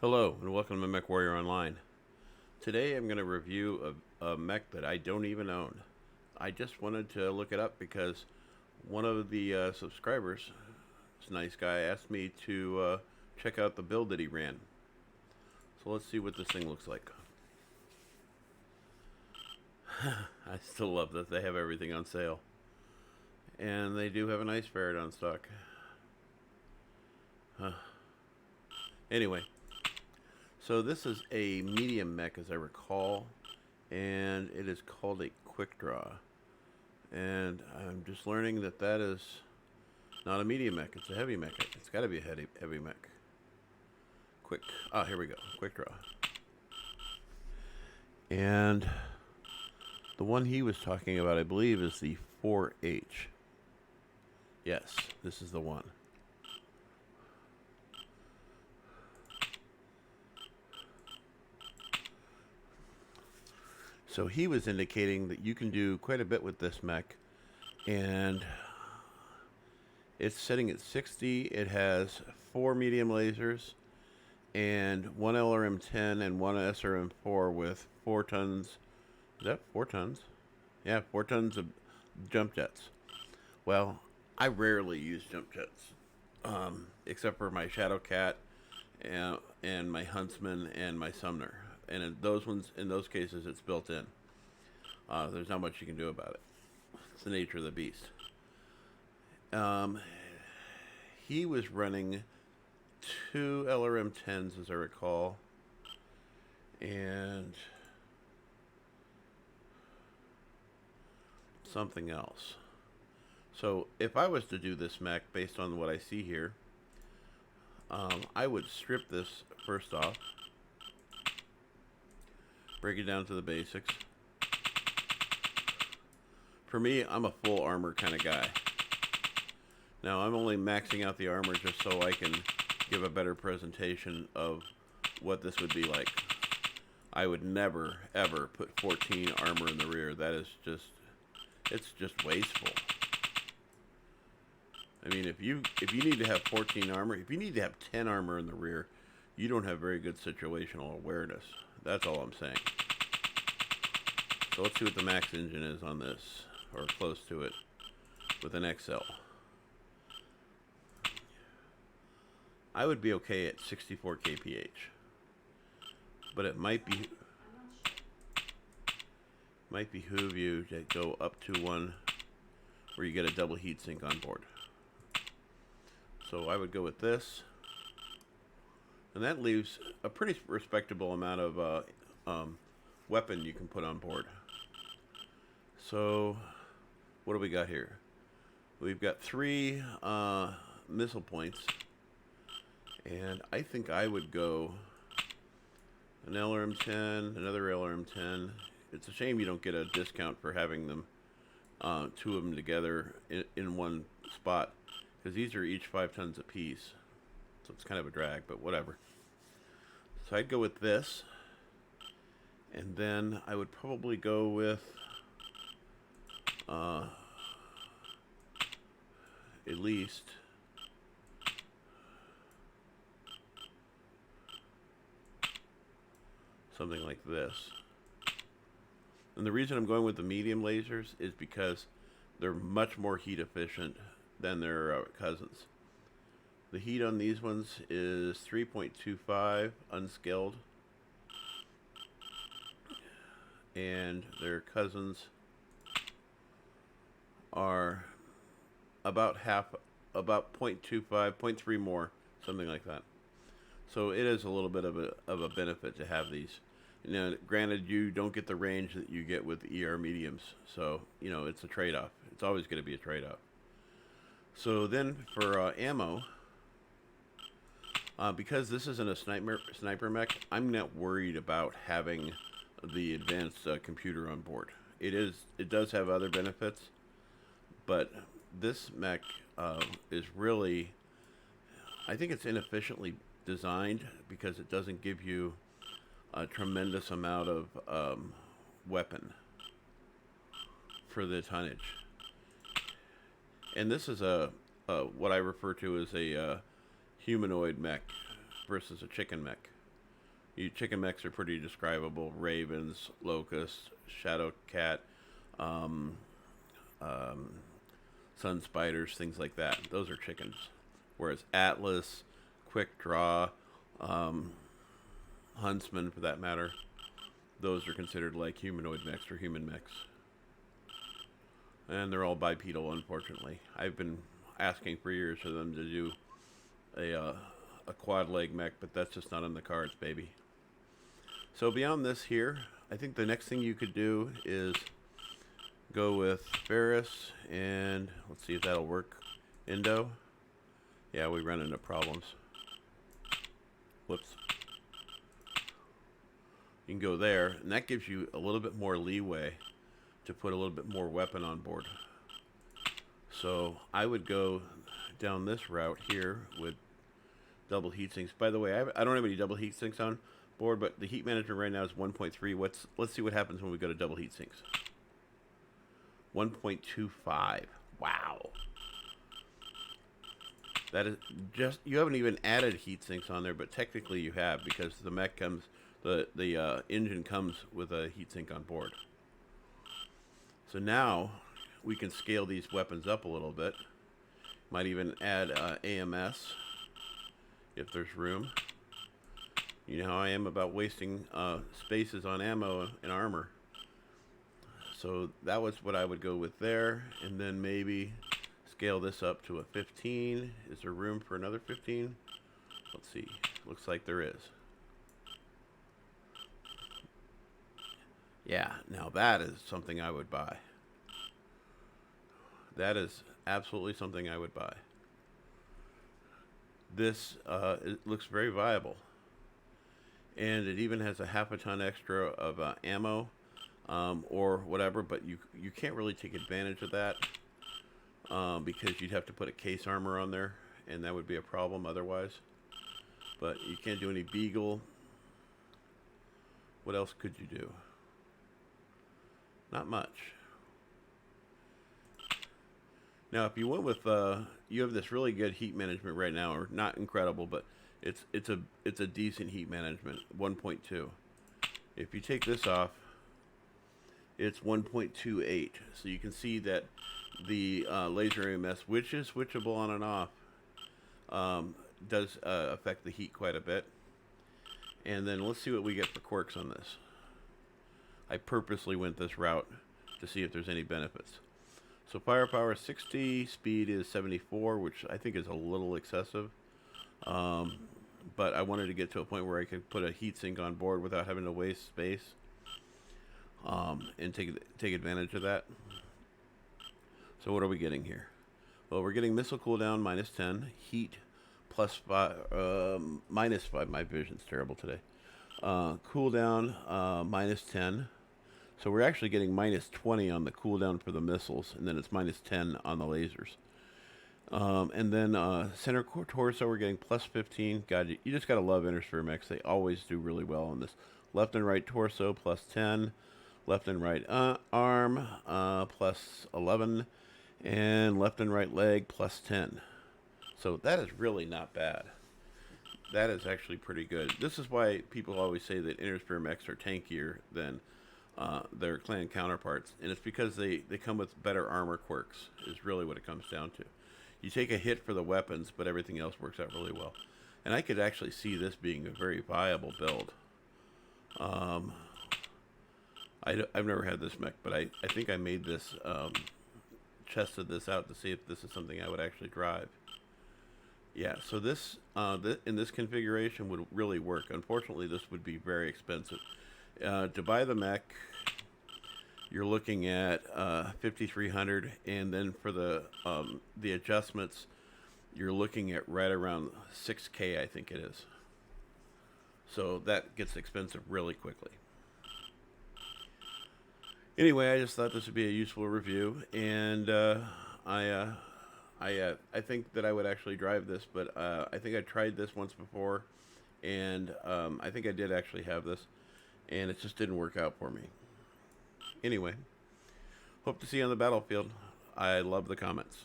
Hello and welcome to Mechwarrior Online. Today I'm going to review a mech that I don't even own. I just wanted to look it up because one of the subscribers, this nice guy, asked me to check out the build that he ran. So let's see what this thing looks like. I still love that they have everything on sale. And they do have a nice ferret on stock. Anyway. So this is a medium mech, as I recall, and it is called a Quickdraw. And I'm just learning that that is not a medium mech, it's a heavy mech. It's got to be a heavy mech. Here we go, Quickdraw. And the one he was talking about, I believe, is the 4H. Yes, this is the one. So he was indicating that you can do quite a bit with this mech, and it's sitting at 60. It has 4 medium lasers and 1 LRM-10 and 1 SRM-4 with 4 tons. Is that 4 tons? Yeah, 4 tons of jump jets. Well, I rarely use jump jets, except for my Shadow Cat and my Huntsman and my Sumner. And in those cases, it's built in. There's not much you can do about it. It's the nature of the beast. He was running 2 LRM-10s, as I recall, and something else. So if I was to do this mech based on what I see here, I would strip this first off. Break it down to the basics. For me, I'm a full armor kind of guy. Now, I'm only maxing out the armor just so I can give a better presentation of what this would be like. I would never, ever put 14 armor in the rear. That is just, it's just wasteful. I mean, if you need to have 14 armor, if you need to have 10 armor in the rear, you don't have very good situational awareness. That's all I'm saying. So let's see what the max engine is on this, or close to it, with an XL. I would be okay at 64 kph, but it might behoove you to go up to one where you get a double heatsink on board. So I would go with this. And that leaves a pretty respectable amount of weapon you can put on board. So, what do we got here? We've got 3 missile points. And I think I would go an LRM-10, another LRM-10. It's a shame you don't get a discount for having them, 2 of them together in one spot. Because these are each 5 tons apiece. So it's kind of a drag, but whatever. So I'd go with this, and then I would probably go with at least something like this. And the reason I'm going with the medium lasers is because they're much more heat efficient than their cousins. The heat on these ones is 3.25 unscaled, and their cousins are about 0.25, 0.3 more, something like that. So it is a little bit of a benefit to have these. Now, granted, you don't get the range that you get with ER mediums, so you know it's a trade-off. It's always going to be a trade-off. So then for ammo. Because this isn't a sniper mech, I'm not worried about having the advanced computer on board. It does have other benefits, but this mech is really, I think it's inefficiently designed because it doesn't give you a tremendous amount of weapon for the tonnage. And this is what I refer to as a humanoid mech versus a chicken mech. Chicken mechs are pretty describable. Ravens, locusts, shadow cat, um, sun spiders, things like that. Those are chickens. Whereas Atlas, Quickdraw, Huntsman, for that matter, those are considered like humanoid mechs or human mechs. And they're all bipedal, unfortunately. I've been asking for years for them to do a quad leg mech, but that's just not on the cards, baby. So beyond this here, I think the next thing you could do is go with Ferris, and let's see if that'll work. Indo. Yeah, we run into problems. Whoops. You can go there, and that gives you a little bit more leeway to put a little bit more weapon on board. So I would go down this route here with double heat sinks. By the way, I don't have any double heat sinks on board, but the heat management right now is 1.3. Let's see what happens when we go to double heat sinks. 1.25. Wow. That is just, you haven't even added heat sinks on there, but technically you have, because the mech comes, the engine comes with a heat sink on board. So now we can scale these weapons up a little bit. Might even add AMS if there's room. You know how I am about wasting spaces on ammo and armor. So that was what I would go with there, and then maybe scale this up to a 15. Is there room for another 15? Let's see. Looks like there is. Yeah, now that is something I would buy. That is absolutely something I would buy. This it looks very viable. And it even has a half a ton extra of ammo or whatever, but you can't really take advantage of that because you'd have to put a case armor on there, and that would be a problem otherwise. But you can't do any beagle. What else could you do? Not much. Now, if you went with, you have this really good heat management right now, or not incredible, but it's a decent heat management, 1.2. If you take this off, it's 1.28. So you can see that the laser AMS, which is switchable on and off, does affect the heat quite a bit. And then let's see what we get for quirks on this. I purposely went this route to see if there's any benefits. So firepower is 60, speed is 74, which I think is a little excessive. But I wanted to get to a point where I could put a heatsink on board without having to waste space and take advantage of that. So what are we getting here? Well, we're getting missile cooldown minus 10, heat plus 5, minus 5. My vision's terrible today. Cooldown minus 10. So we're actually getting minus 20 on the cooldown for the missiles, and then it's minus 10 on the lasers. And then center torso, we're getting plus 15. God, you just gotta love Intersphere mechs. They always do really well on this. Left and right torso plus 10. Left and right arm plus 11. And left and right leg plus 10. So that is really not bad. That is actually pretty good. This is why people always say that Intersphere mechs are tankier than their clan counterparts, and it's because they come with better armor quirks, is really what it comes down to. You take a hit for the weapons, but everything else works out really well. And I could actually see this being a very viable build. I've never had this mech, but I think I made this, tested this out to see if this is something I would actually drive. Yeah, so this in this configuration would really work. Unfortunately, this would be very expensive. To buy the mech, you're looking at $5,300, and then for the adjustments, you're looking at right around $6K, I think it is. So that gets expensive really quickly. Anyway, I just thought this would be a useful review, and I think that I would actually drive this, but I think I tried this once before, and I think I did actually have this, and it just didn't work out for me. Anyway, hope to see you on the battlefield. I love the comments.